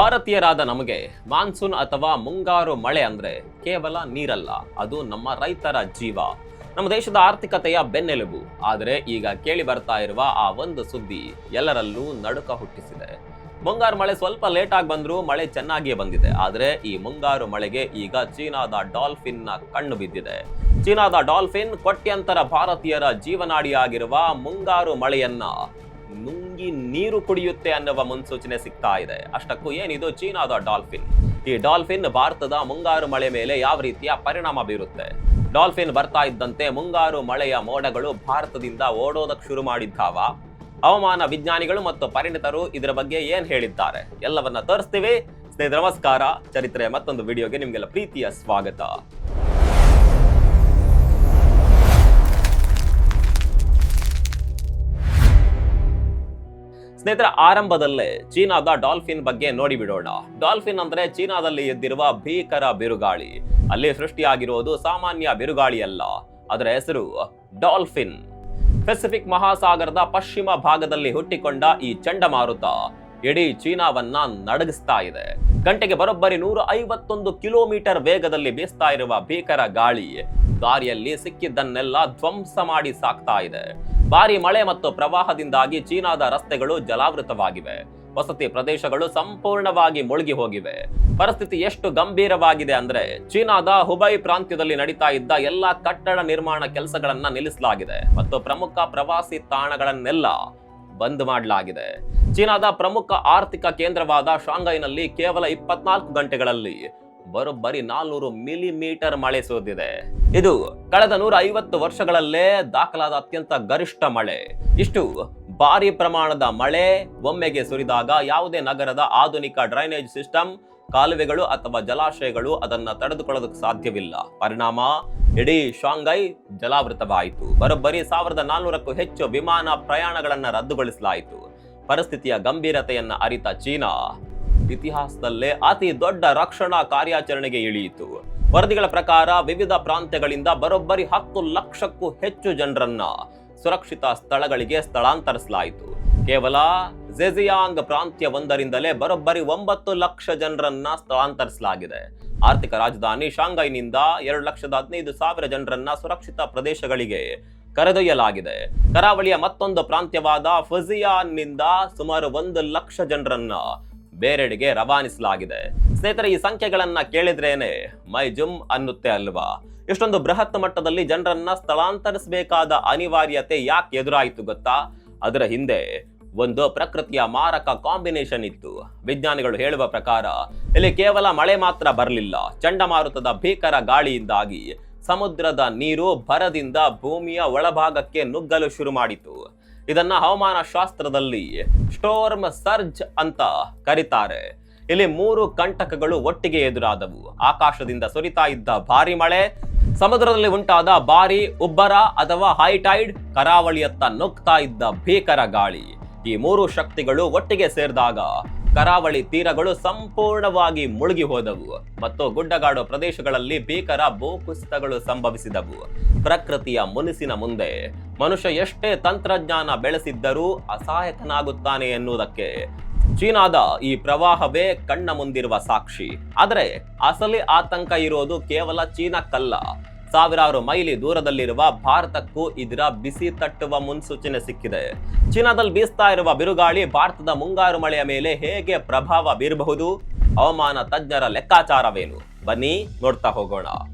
ಭಾರತೀಯರಾದ ನಮಗೆ ಮಾನ್ಸೂನ್ ಅಥವಾ ಮುಂಗಾರು ಮಳೆ ಅಂದ್ರೆ ಕೇವಲ ನೀರಲ್ಲ, ಅದು ನಮ್ಮ ರೈತರ ಜೀವ, ನಮ್ಮ ದೇಶದ ಆರ್ಥಿಕತೆಯ ಬೆನ್ನೆಲುಬು. ಆದರೆ ಈಗ ಕೇಳಿ ಬರ್ತಾ ಇರುವ ಆ ಒಂದು ಸುದ್ದಿ ಎಲ್ಲರಲ್ಲೂ ನಡುಕ ಹುಟ್ಟಿಸಿದೆ. ಮುಂಗಾರು ಮಳೆ ಸ್ವಲ್ಪ ಲೇಟ್ ಆಗಿ ಬಂದ್ರೂ ಮಳೆ ಚೆನ್ನಾಗಿಯೇ ಬಂದಿದೆ. ಆದರೆ ಈ ಮುಂಗಾರು ಮಳೆಗೆ ಈಗ ಚೀನಾದ ಡಾಲ್ಫಿನ್ ನ ಕಣ್ಣು ಬಿದ್ದಿದೆ. ಚೀನಾದ ಡಾಲ್ಫಿನ್ ಕೋಟ್ಯಂತರ ಭಾರತೀಯರ ಜೀವನಾಡಿಯಾಗಿರುವ ಮುಂಗಾರು ಮಳೆಯನ್ನ ನುಂಗಿ ನೀರು ಕುಡಿಯುತ್ತೆ ಅನ್ನುವ ಮುನ್ಸೂಚನೆ ಸಿಗ್ತಾ ಇದೆ. ಅಷ್ಟಕ್ಕೂ ಏನಿದು ಚೀನಾದ ಡಾಲ್ಫಿನ್? ಈ ಡಾಲ್ಫಿನ್ ಭಾರತದ ಮುಂಗಾರು ಮಳೆ ಮೇಲೆ ಯಾವ ರೀತಿಯ ಪರಿಣಾಮ ಬೀರುತ್ತೆ? ಡಾಲ್ಫಿನ್ ಬರ್ತಾ ಇದ್ದಂತೆ ಮುಂಗಾರು ಮಳೆಯ ಮೋಡಗಳು ಭಾರತದಿಂದ ಓಡೋದಕ್ಕೆ ಶುರು ಮಾಡಿದ್ದಾವ? ಹವಾಮಾನ ವಿಜ್ಞಾನಿಗಳು ಮತ್ತು ಪರಿಣಿತರು ಇದರ ಬಗ್ಗೆ ಏನ್ ಹೇಳಿದ್ದಾರೆ ಎಲ್ಲವನ್ನ ತೋರಿಸ್ತೀವಿ. ಸ್ನೇಹಿತರೆ ನಮಸ್ಕಾರ, ಚರಿತ್ರೆ ಮತ್ತೊಂದು ವಿಡಿಯೋಗೆ ನಿಮ್ಗೆಲ್ಲ ಪ್ರೀತಿಯ ಸ್ವಾಗತ. ಸ್ನೇಹಿತರ, ಆರಂಭದಲ್ಲೇ ಚೀನಾದ ಡಾಲ್ಫಿನ್ ಬಗ್ಗೆ ನೋಡಿಬಿಡೋಣ. ಡಾಲ್ಫಿನ್ ಅಂದ್ರೆ ಚೀನಾದಲ್ಲಿ ಎದ್ದಿರುವ ಭೀಕರ ಬಿರುಗಾಳಿ. ಅಲ್ಲಿ ಸೃಷ್ಟಿಯಾಗಿರುವುದು ಸಾಮಾನ್ಯ ಬಿರುಗಾಳಿ ಅಲ್ಲ, ಅದರ ಹೆಸರು ಡಾಲ್ಫಿನ್. ಪೆಸಿಫಿಕ್ ಮಹಾಸಾಗರದ ಪಶ್ಚಿಮ ಭಾಗದಲ್ಲಿ ಹುಟ್ಟಿಕೊಂಡ ಈ ಚಂಡಮಾರುತ ಇಡೀ ಚೀನಾವನ್ನ ನಡಗಿಸ್ತಾ ಇದೆ. ಗಂಟೆಗೆ ಬರೋಬ್ಬರಿ 151 ಕಿಲೋಮೀಟರ್ ವೇಗದಲ್ಲಿ ಬೀಸ್ತಾ ಇರುವ ಭೀಕರ ಗಾಳಿ ದಾರಿಯಲ್ಲಿ ಸಿಕ್ಕಿದ್ದನ್ನೆಲ್ಲ ಧ್ವಂಸ ಮಾಡಿ ಸಾಕ್ತಾ ಇದೆ. ಭಾರಿ ಮಳೆ ಮತ್ತು ಪ್ರವಾಹದಿಂದಾಗಿ ಚೀನಾದ ರಸ್ತೆಗಳು ಜಲಾವೃತವಾಗಿವೆ. ವಸತಿ ಪ್ರದೇಶಗಳು ಸಂಪೂರ್ಣವಾಗಿ ಮುಳುಗಿ ಹೋಗಿವೆ. ಪರಿಸ್ಥಿತಿ ಎಷ್ಟು ಗಂಭೀರವಾಗಿದೆ ಅಂದ್ರೆ ಚೀನಾದ ಹುಬೈ ಪ್ರಾಂತ್ಯದಲ್ಲಿ ನಡೀತಾ ಇದ್ದ ಎಲ್ಲಾ ಕಟ್ಟಡ ನಿರ್ಮಾಣ ಕೆಲಸಗಳನ್ನ ನಿಲ್ಲಿಸಲಾಗಿದೆ ಮತ್ತು ಪ್ರಮುಖ ಪ್ರವಾಸಿ ತಾಣಗಳನ್ನೆಲ್ಲ ಬಂದ್ ಮಾಡಲಾಗಿದೆ. ಚೀನಾದ ಪ್ರಮುಖ ಆರ್ಥಿಕ ಕೇಂದ್ರವಾದ ಶಾಂಘೈನಲ್ಲಿ ಕೇವಲ 24 ಗಂಟೆಗಳಲ್ಲಿ ಬರೋಬ್ಬರಿ 400 ಮಿಲಿಮೀಟರ್ ಮಳೆ ಸುರಿದಿದೆ. ಇದು ಕಳೆದ 150 ವರ್ಷಗಳಲ್ಲೇ ದಾಖಲಾದ ಅತ್ಯಂತ ಗರಿಷ್ಠ ಮಳೆ. ಇಷ್ಟು ಭಾರಿ ಪ್ರಮಾಣದ ಮಳೆ ಒಮ್ಮೆಗೆ ಸುರಿದಾಗ ಯಾವುದೇ ನಗರದ ಆಧುನಿಕ ಡ್ರೈನೇಜ್ ಸಿಸ್ಟಮ್, ಕಾಲುವೆಗಳು ಅಥವಾ ಜಲಾಶಯಗಳು ಅದನ್ನ ತಡೆದುಕೊಳ್ಳೋದಕ್ಕೆ ಸಾಧ್ಯವಿಲ್ಲ. ಪರಿಣಾಮ ಇಡೀ ಶಾಂಘೈ ಜಲಾವೃತವಾಯಿತು. ಬರೋಬ್ಬರಿ 1400ಕ್ಕೂ ಹೆಚ್ಚು ವಿಮಾನ ಪ್ರಯಾಣಗಳನ್ನ ರದ್ದುಗೊಳಿಸಲಾಯಿತು. ಪರಿಸ್ಥಿತಿಯ ಗಂಭೀರತೆಯನ್ನ ಅರಿತ ಚೀನಾ ಇತಿಹಾಸದಲ್ಲೇ ಅತಿ ದೊಡ್ಡ ರಕ್ಷಣಾ ಕಾರ್ಯಾಚರಣೆಗೆ ಇಳಿಯಿತು. ವರದಿಗಳ ಪ್ರಕಾರ ವಿವಿಧ ಪ್ರಾಂತ್ಯಗಳಿಂದ ಬರೋಬ್ಬರಿ 10 ಲಕ್ಷಕ್ಕೂ ಹೆಚ್ಚು ಜನರನ್ನ ಸುರಕ್ಷಿತ ಸ್ಥಳಗಳಿಗೆ ಸ್ಥಳಾಂತರಿಸಲಾಯಿತು. ಕೇವಲ ಝೆಜಿಯಾಂಗ್ ಪ್ರಾಂತ್ಯ ಒಂದರಿಂದಲೇ ಬರೋಬ್ಬರಿ 9 ಲಕ್ಷ ಜನರನ್ನ ಸ್ಥಳಾಂತರಿಸಲಾಗಿದೆ. ಆರ್ಥಿಕ ರಾಜಧಾನಿ ಶಾಂಘೈನಿಂದ 2,15,000 ಜನರನ್ನ ಸುರಕ್ಷಿತ ಪ್ರದೇಶಗಳಿಗೆ ಕರೆದೊಯ್ಯಲಾಗಿದೆ. ಕರಾವಳಿಯ ಮತ್ತೊಂದು ಪ್ರಾಂತ್ಯವಾದ ಫುಜಿಯಾನ್ನಿಂದ ಸುಮಾರು 1 ಲಕ್ಷ ಜನರನ್ನ ಬೇರೆಡೆಗೆ ರವಾನಿಸಲಾಗಿದೆ. ಸ್ನೇಹಿತರೆ, ಈ ಸಂಖ್ಯೆಗಳನ್ನ ಕೇಳಿದ್ರೇನೆ ಮೈ ಜುಮ್ ಅನ್ನುತ್ತೆ ಅಲ್ವಾ? ಇಷ್ಟೊಂದು ಬೃಹತ್ ಮಟ್ಟದಲ್ಲಿ ಜನರನ್ನ ಸ್ಥಳಾಂತರಿಸಬೇಕಾದ ಅನಿವಾರ್ಯತೆ ಯಾಕೆ ಎದುರಾಯಿತು ಗೊತ್ತಾ? ಅದರ ಹಿಂದೆ ಒಂದು ಪ್ರಕೃತಿಯ ಮಾರಕ ಕಾಂಬಿನೇಷನ್ ಇತ್ತು. ವಿಜ್ಞಾನಿಗಳು ಹೇಳುವ ಪ್ರಕಾರ ಇಲ್ಲಿ ಕೇವಲ ಮಳೆ ಮಾತ್ರ ಬರಲಿಲ್ಲ. ಚಂಡಮಾರುತದ ಭೀಕರ ಗಾಳಿಯಿಂದಾಗಿ ಸಮುದ್ರದ ನೀರು ಭರದಿಂದ ಭೂಮಿಯ ಒಳಭಾಗಕ್ಕೆ ನುಗ್ಗಲು ಶುರು ಮಾಡಿತು. ಇದನ್ನ ಹವಾಮಾನ ಶಾಸ್ತ್ರದಲ್ಲಿ ಸ್ಟೋರ್ಮ್ ಸರ್ಜ್ ಅಂತ ಕರೀತಾರೆ. ಇಲ್ಲಿ 3 ಕಂಟಕಗಳು ಒಟ್ಟಿಗೆ ಎದುರಾದವು. ಆಕಾಶದಿಂದ ಸುರಿತಾ ಇದ್ದ ಭಾರಿ ಮಳೆ, ಸಮುದ್ರದಲ್ಲಿ ಉಂಟಾದ ಭಾರಿ ಉಬ್ಬರ ಅಥವಾ ಹೈಟೈಡ್, ಕರಾವಳಿಯತ್ತ ನುಗ್ತಾ ಇದ್ದ ಭೀಕರ ಗಾಳಿ. ಈ 3 ಶಕ್ತಿಗಳು ಒಟ್ಟಿಗೆ ಸೇರಿದಾಗ ಕರಾವಳಿ ತೀರಗಳು ಸಂಪೂರ್ಣವಾಗಿ ಮುಳುಗಿ ಹೋದವು ಮತ್ತು ಗುಡ್ಡಗಾಡು ಪ್ರದೇಶಗಳಲ್ಲಿ ಭೀಕರ ಭೂಕುಸಿತಗಳು ಸಂಭವಿಸಿದವು. ಪ್ರಕೃತಿಯ ಮುನಿಸಿನ ಮುಂದೆ ಮನುಷ್ಯ ಎಷ್ಟೇ ತಂತ್ರಜ್ಞಾನ ಬೆಳೆಸಿದ್ದರೂ ಅಸಹಾಯಕನಾಗುತ್ತಾನೆ ಎನ್ನುವುದಕ್ಕೆ ಚೀನಾದ ಈ ಪ್ರವಾಹವೇ ಕಣ್ಣ ಮುಂದಿರುವ ಸಾಕ್ಷಿ. ಆದರೆ ಅಸಲಿ ಆತಂಕ ಇರೋದು ಕೇವಲ ಚೀನಾಕ್ಕಲ್ಲ. ಸಾವಿರಾರು ಮೈಲಿ ದೂರದಲ್ಲಿರುವ ಭಾರತಕ್ಕೂ ಇದರ ಬಿಸಿ ತಟ್ಟುವ ಮುನ್ಸೂಚನೆ ಸಿಕ್ಕಿದೆ. ಚೀನಾದಲ್ಲಿ ಬೀಸ್ತಾ ಇರುವ ಬಿರುಗಾಳಿ ಭಾರತದ ಮುಂಗಾರು ಮಳೆಯ ಮೇಲೆ ಹೇಗೆ ಪ್ರಭಾವ ಬೀರಬಹುದು? ಹವಾಮಾನ ತಜ್ಞರ ಲೆಕ್ಕಾಚಾರವೇನು? ಬನ್ನಿ ನೋಡ್ತಾ ಹೋಗೋಣ.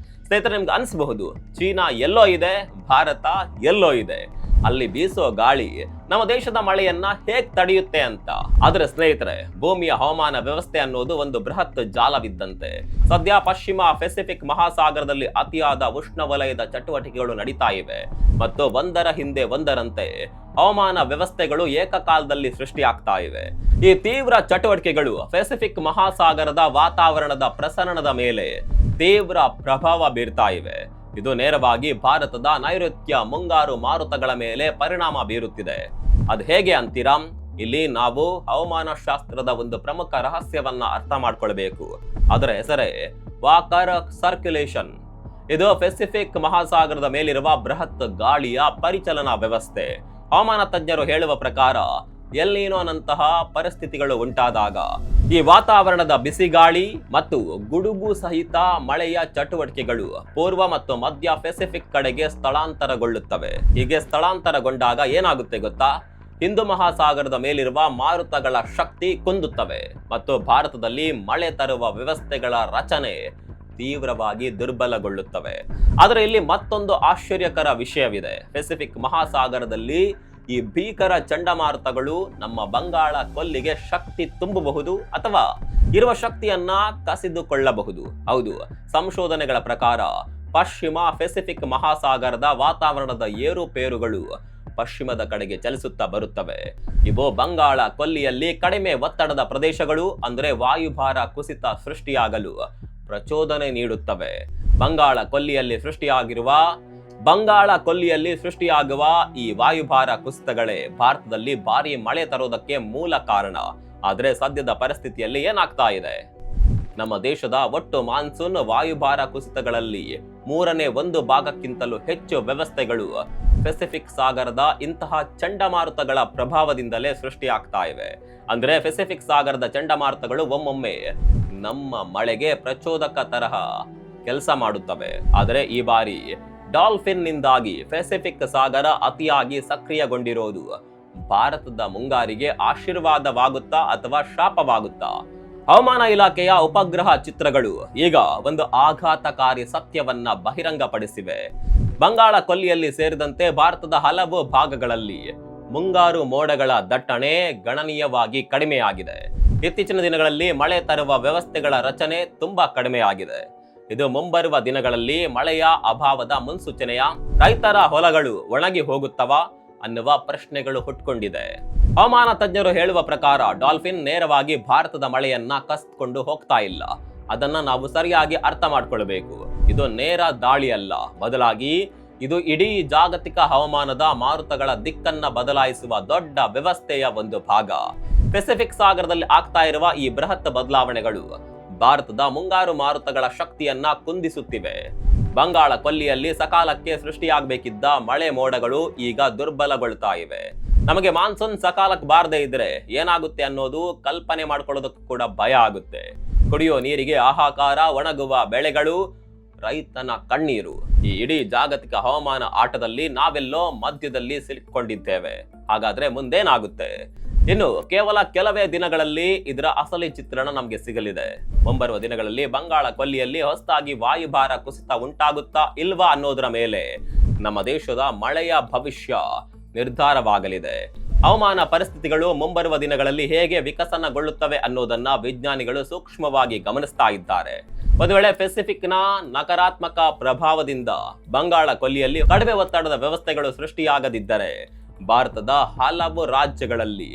ಸ್ನೇಹಿತರೆ, ನಿಮ್ಗೆ ಅನ್ಸಬಹುದು ಚೀನಾ ಎಲ್ಲೋ ಇದೆ, ಭಾರತ ಎಲ್ಲೋ ಇದೆ. ಅಲ್ಲಿ ಬೀಸೋ ಗಾಳಿ ನಮ್ಮ ದೇಶದ ಮಳೆಯನ್ನ ಹೇಗ್ ತಡೆಯುತ್ತೆ ಅಂತ. ಆದ್ರೆ ಸ್ನೇಹಿತರೆ, ಭೂಮಿಯ ಹವಾಮಾನ ವ್ಯವಸ್ಥೆ ಅನ್ನೋದು ಒಂದು ಬೃಹತ್ ಜಾಲವಿದ್ದಂತೆ. ಸದ್ಯ ಪಶ್ಚಿಮ ಪೆಸಿಫಿಕ್ ಮಹಾಸಾಗರದಲ್ಲಿ ಅತಿಯಾದ ಉಷ್ಣವಲಯದ ಚಟುವಟಿಕೆಗಳು ನಡೀತಾ ಇವೆ ಮತ್ತು ಒಂದರ ಹಿಂದೆ ಒಂದರಂತೆ ಹವಾಮಾನ ವ್ಯವಸ್ಥೆಗಳು ಏಕಕಾಲದಲ್ಲಿ ಸೃಷ್ಟಿಯಾಗ್ತಾ ಇವೆ. ಈ ತೀವ್ರ ಚಟುವಟಿಕೆಗಳು ಪೆಸಿಫಿಕ್ ಮಹಾಸಾಗರದ ವಾತಾವರಣದ ಪ್ರಸರಣದ ಮೇಲೆ ತೀವ್ರ ಪ್ರಭಾವ ಬೀರ್ತಾ ಇವೆ. ಇದು ನೇರವಾಗಿ ಭಾರತದ ನೈಋತ್ಯ ಮುಂಗಾರು ಮಾರುತಗಳ ಮೇಲೆ ಪರಿಣಾಮ ಬೀರುತ್ತಿದೆ. ಅದು ಹೇಗೆ ಅಂತೀರಾ? ಇಲ್ಲಿ ನಾವು ಹವಾಮಾನ ಶಾಸ್ತ್ರದ ಒಂದು ಪ್ರಮುಖ ರಹಸ್ಯವನ್ನ ಅರ್ಥ ಮಾಡ್ಕೊಳ್ಬೇಕು. ಅದರ ಹೆಸರೇ ವಾಕರ್ ಸರ್ಕ್ಯುಲೇಷನ್. ಇದು ಪೆಸಿಫಿಕ್ ಮಹಾಸಾಗರದ ಮೇಲಿರುವ ಬೃಹತ್ ಗಾಳಿಯ ಪರಿಚಲನಾ ವ್ಯವಸ್ಥೆ. ಹವಾಮಾನ ತಜ್ಞರು ಹೇಳುವ ಪ್ರಕಾರ ಎಲ್ ನೀನೋನಂತಹ ಪರಿಸ್ಥಿತಿಗಳು ಉಂಟಾದಾಗ ಈ ವಾತಾವರಣದ ಬಿಸಿಗಾಳಿ ಮತ್ತು ಗುಡುಗು ಸಹಿತ ಮಳೆಯ ಚಟುವಟಿಕೆಗಳು ಪೂರ್ವ ಮತ್ತು ಮಧ್ಯ ಪೆಸಿಫಿಕ್ ಕಡೆಗೆ ಸ್ಥಳಾಂತರಗೊಳ್ಳುತ್ತವೆ. ಹೀಗೆ ಸ್ಥಳಾಂತರಗೊಂಡಾಗ ಏನಾಗುತ್ತೆ ಗೊತ್ತಾ? ಹಿಂದೂ ಮಹಾಸಾಗರದ ಮೇಲಿರುವ ಮಾರುತಗಳ ಶಕ್ತಿ ಕುಂದುತ್ತವೆ ಮತ್ತು ಭಾರತದಲ್ಲಿ ಮಳೆ ತರುವ ವ್ಯವಸ್ಥೆಗಳ ರಚನೆ ತೀವ್ರವಾಗಿ ದುರ್ಬಲಗೊಳ್ಳುತ್ತವೆ. ಆದರೆ ಇಲ್ಲಿ ಮತ್ತೊಂದು ಆಶ್ಚರ್ಯಕರ ವಿಷಯವಿದೆ. ಪೆಸಿಫಿಕ್ ಮಹಾಸಾಗರದಲ್ಲಿ ಈ ಭೀಕರ ಚಂಡಮಾರುತಗಳು ನಮ್ಮ ಬಂಗಾಳ ಕೊಲ್ಲಿಗೆ ಶಕ್ತಿ ತುಂಬಬಹುದು ಅಥವಾ ಇರುವ ಶಕ್ತಿಯನ್ನ ಕಸಿದುಕೊಳ್ಳಬಹುದು. ಹೌದು, ಸಂಶೋಧನೆಗಳ ಪ್ರಕಾರ ಪಶ್ಚಿಮ ಪೆಸಿಫಿಕ್ ಮಹಾಸಾಗರದ ವಾತಾವರಣದ ಏರುಪೇರುಗಳು ಪಶ್ಚಿಮದ ಕಡೆಗೆ ಚಲಿಸುತ್ತಾ ಬರುತ್ತವೆ. ಇವು ಬಂಗಾಳ ಕೊಲ್ಲಿಯಲ್ಲಿ ಕಡಿಮೆ ಒತ್ತಡದ ಪ್ರದೇಶಗಳು ಅಂದರೆ ವಾಯುಭಾರ ಕುಸಿತ ಸೃಷ್ಟಿಯಾಗಲು ಪ್ರಚೋದನೆ ನೀಡುತ್ತವೆ. ಬಂಗಾಳ ಕೊಲ್ಲಿಯಲ್ಲಿ ಸೃಷ್ಟಿಯಾಗುವ ಈ ವಾಯುಭಾರ ಕುಸಿತಗಳೇ ಭಾರತದಲ್ಲಿ ಭಾರಿ ಮಳೆ ತರೋದಕ್ಕೆ ಮೂಲ ಕಾರಣ. ಆದರೆ ಸದ್ಯದ ಪರಿಸ್ಥಿತಿಯಲ್ಲಿ ಏನಾಗ್ತಾ ಇದೆ? ನಮ್ಮ ದೇಶದ ಒಟ್ಟು ಮಾನ್ಸೂನ್ ವಾಯುಭಾರ ಕುಸಿತಗಳಲ್ಲಿ 1/3 ಹೆಚ್ಚು ವ್ಯವಸ್ಥೆಗಳು ಪೆಸಿಫಿಕ್ ಸಾಗರದ ಇಂತಹ ಚಂಡಮಾರುತಗಳ ಪ್ರಭಾವದಿಂದಲೇ ಸೃಷ್ಟಿಯಾಗ್ತಾ ಇವೆ. ಅಂದ್ರೆ ಪೆಸಿಫಿಕ್ ಸಾಗರದ ಚಂಡಮಾರುತಗಳು ಒಮ್ಮೊಮ್ಮೆ ನಮ್ಮ ಮಳೆಗೆ ಪ್ರಚೋದಕ ತರಹ ಕೆಲಸ ಮಾಡುತ್ತವೆ. ಆದರೆ ಈ ಬಾರಿ ಡಾಲ್ಫಿನ್ ನಿಂದಾಗಿ ಪೆಸಿಫಿಕ್ ಸಾಗರ ಅತಿಯಾಗಿ ಸಕ್ರಿಯಗೊಂಡಿರೋದು ಭಾರತದ ಮುಂಗಾರಿಗೆ ಆಶೀರ್ವಾದವಾಗುತ್ತಾ ಅಥವಾ ಶಾಪವಾಗುತ್ತಾ? ಹವಾಮಾನ ಇಲಾಖೆಯ ಉಪಗ್ರಹ ಚಿತ್ರಗಳು ಈಗ ಒಂದು ಆಘಾತಕಾರಿ ಸತ್ಯವನ್ನ ಬಹಿರಂಗಪಡಿಸಿವೆ. ಬಂಗಾಳ ಕೊಲ್ಲಿಯಲ್ಲಿ ಸೇರಿದಂತೆ ಭಾರತದ ಹಲವು ಭಾಗಗಳಲ್ಲಿ ಮುಂಗಾರು ಮೋಡಗಳ ದಟ್ಟಣೆ ಗಣನೀಯವಾಗಿ ಕಡಿಮೆಯಾಗಿದೆ. ಇತ್ತೀಚಿನ ದಿನಗಳಲ್ಲಿ ಮಳೆ ತರುವ ವ್ಯವಸ್ಥೆಗಳ ರಚನೆ ತುಂಬಾ ಕಡಿಮೆಯಾಗಿದೆ. ಇದು ಮುಂಬರುವ ದಿನಗಳಲ್ಲಿ ಮಳೆಯ ಅಭಾವದ ಮುನ್ಸೂಚನೆಯ? ರೈತರ ಹೊಲಗಳು ಒಣಗಿ ಹೋಗುತ್ತವಾ ಅನ್ನುವ ಪ್ರಶ್ನೆಗಳು ಹುಟ್ಕೊಂಡಿದೆ. ಹವಾಮಾನ ತಜ್ಞರು ಹೇಳುವ ಪ್ರಕಾರ ಡಾಲ್ಫಿನ್ ನೇರವಾಗಿ ಭಾರತದ ಮಳೆಯನ್ನ ಕಸ್ಕೊಂಡು ಹೋಗ್ತಾ ಇಲ್ಲ. ಅದನ್ನ ನಾವು ಸರಿಯಾಗಿ ಅರ್ಥ ಮಾಡ್ಕೊಳ್ಬೇಕು. ಇದು ನೇರ ದಾಳಿ ಅಲ್ಲ, ಬದಲಾಗಿ ಇದು ಇಡೀ ಜಾಗತಿಕ ಹವಾಮಾನದ ಮಾರುತಗಳ ದಿಕ್ಕನ್ನ ಬದಲಾಯಿಸುವ ದೊಡ್ಡ ವ್ಯವಸ್ಥೆಯ ಒಂದು ಭಾಗ. ಪೆಸಿಫಿಕ್ ಸಾಗರದಲ್ಲಿ ಆಗ್ತಾ ಇರುವ ಈ ಬೃಹತ್ ಬದಲಾವಣೆಗಳು ಭಾರತದ ಮುಂಗಾರು ಮಾರುತಗಳ ಶಕ್ತಿಯನ್ನ ಕುಂದಿಸುತ್ತಿವೆ. ಬಂಗಾಳ ಕೊಲ್ಲಿಯಲ್ಲಿ ಸಕಾಲಕ್ಕೆ ಸೃಷ್ಟಿಯಾಗಬೇಕಿದ್ದ ಮಳೆ ಮೋಡಗಳು ಈಗ ದುರ್ಬಲಗೊಳ್ತಾ ಇವೆ. ನಮಗೆ ಮಾನ್ಸೂನ್ ಸಕಾಲಕ್ಕೆ ಬಾರದೇ ಇದ್ರೆ ಏನಾಗುತ್ತೆ ಅನ್ನೋದು ಕಲ್ಪನೆ ಮಾಡ್ಕೊಳ್ಳೋದಕ್ಕೂ ಕೂಡ ಭಯ ಆಗುತ್ತೆ. ಕುಡಿಯೋ ನೀರಿಗೆ ಹಾಹಾಕಾರ, ಒಣಗುವ ಬೆಳೆಗಳು, ರೈತನ ಕಣ್ಣೀರು. ಈ ಇಡೀ ಜಾಗತಿಕ ಹವಾಮಾನ ಆಟದಲ್ಲಿ ನಾವೆಲ್ಲೋ ಮಧ್ಯದಲ್ಲಿ ಸಿಲುಕೊಂಡಿದ್ದೇವೆ. ಹಾಗಾದ್ರೆ ಮುಂದೇನಾಗುತ್ತೆ? ಇನ್ನು ಕೇವಲ ಕೆಲವೇ ದಿನಗಳಲ್ಲಿ ಇದರ ಅಸಲಿ ಚಿತ್ರಣ ನಮಗೆ ಸಿಗಲಿದೆ. ಮುಂಬರುವ ದಿನಗಳಲ್ಲಿ ಬಂಗಾಳ ಕೊಲ್ಲಿಯಲ್ಲಿ ಹೊಸದಾಗಿ ವಾಯುಭಾರ ಕುಸಿತ ಉಂಟಾಗುತ್ತಾ ಇಲ್ವಾ ಅನ್ನೋದರ ಮೇಲೆ ನಮ್ಮ ದೇಶದ ಮಳೆಯ ಭವಿಷ್ಯ ನಿರ್ಧಾರವಾಗಲಿದೆ. ಹವಾಮಾನ ಪರಿಸ್ಥಿತಿಗಳು ಮುಂಬರುವ ದಿನಗಳಲ್ಲಿ ಹೇಗೆ ವಿಕಸನಗೊಳ್ಳುತ್ತವೆ ಅನ್ನೋದನ್ನ ವಿಜ್ಞಾನಿಗಳು ಸೂಕ್ಷ್ಮವಾಗಿ ಗಮನಿಸ್ತಾ ಇದ್ದಾರೆ. ಒಂದು ವೇಳೆ ಪೆಸಿಫಿಕ್ನ ನಕಾರಾತ್ಮಕ ಪ್ರಭಾವದಿಂದ ಬಂಗಾಳ ಕೊಲ್ಲಿಯಲ್ಲಿ ಕಡಿಮೆ ಒತ್ತಡದ ವ್ಯವಸ್ಥೆಗಳು ಸೃಷ್ಟಿಯಾಗದಿದ್ದರೆ ಭಾರತದ ಹಲವು ರಾಜ್ಯಗಳಲ್ಲಿ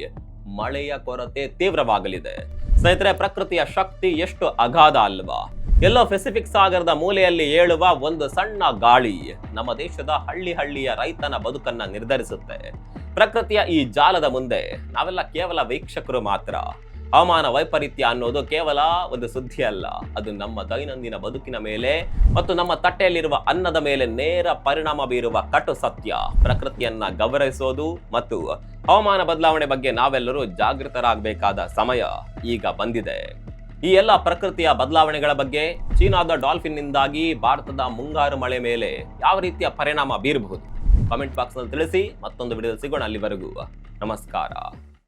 ಮಳೆಯ ಕೊರತೆ ತೀವ್ರವಾಗಲಿದೆ. ಸ್ನೇಹಿತರೆ, ಪ್ರಕೃತಿಯ ಶಕ್ತಿ ಎಷ್ಟು ಅಗಾಧ ಅಲ್ವಾ? ಎಲ್ಲೋ ಪೆಸಿಫಿಕ್ ಸಾಗರದ ಮೂಲೆಯಲ್ಲಿ ಏಳುವ ಒಂದು ಸಣ್ಣ ಗಾಳಿ ನಮ್ಮ ದೇಶದ ಹಳ್ಳಿಯ ರೈತನ ಬದುಕನ್ನ ನಿರ್ಧರಿಸುತ್ತೆ. ಪ್ರಕೃತಿಯ ಈ ಜಾಲದ ಮುಂದೆ ನಾವೆಲ್ಲ ಕೇವಲ ವೀಕ್ಷಕರು ಮಾತ್ರ. ಹವಾಮಾನ ವೈಪರೀತ್ಯ ಅನ್ನೋದು ಕೇವಲ ಒಂದು ಸುದ್ದಿ ಅಲ್ಲ, ಅದು ನಮ್ಮ ದೈನಂದಿನ ಬದುಕಿನ ಮೇಲೆ ಮತ್ತು ನಮ್ಮ ತಟ್ಟೆಯಲ್ಲಿರುವ ಅನ್ನದ ಮೇಲೆ ನೇರ ಪರಿಣಾಮ ಬೀರುವ ಕಟು ಸತ್ಯ. ಪ್ರಕೃತಿಯನ್ನ ಗೌರವಿಸೋದು ಮತ್ತು ಹವಾಮಾನ ಬದಲಾವಣೆ ಬಗ್ಗೆ ನಾವೆಲ್ಲರೂ ಜಾಗೃತರಾಗಬೇಕಾದ ಸಮಯ ಈಗ ಬಂದಿದೆ. ಈ ಎಲ್ಲ ಪ್ರಕೃತಿಯ ಬದಲಾವಣೆಗಳ ಬಗ್ಗೆ, ಚೀನಾದ ಡಾಲ್ಫಿನ್ ನಿಂದಾಗಿ ಭಾರತದ ಮುಂಗಾರು ಮಳೆ ಮೇಲೆ ಯಾವ ರೀತಿಯ ಪರಿಣಾಮ ಬೀರಬಹುದು, ಕಾಮೆಂಟ್ ಬಾಕ್ಸ್ ನಲ್ಲಿ ತಿಳಿಸಿ. ಮತ್ತೊಂದು ವಿಡಿಯೋದಲ್ಲಿ ಸಿಗೋಣ. ಅಲ್ಲಿವರೆಗೂ ನಮಸ್ಕಾರ.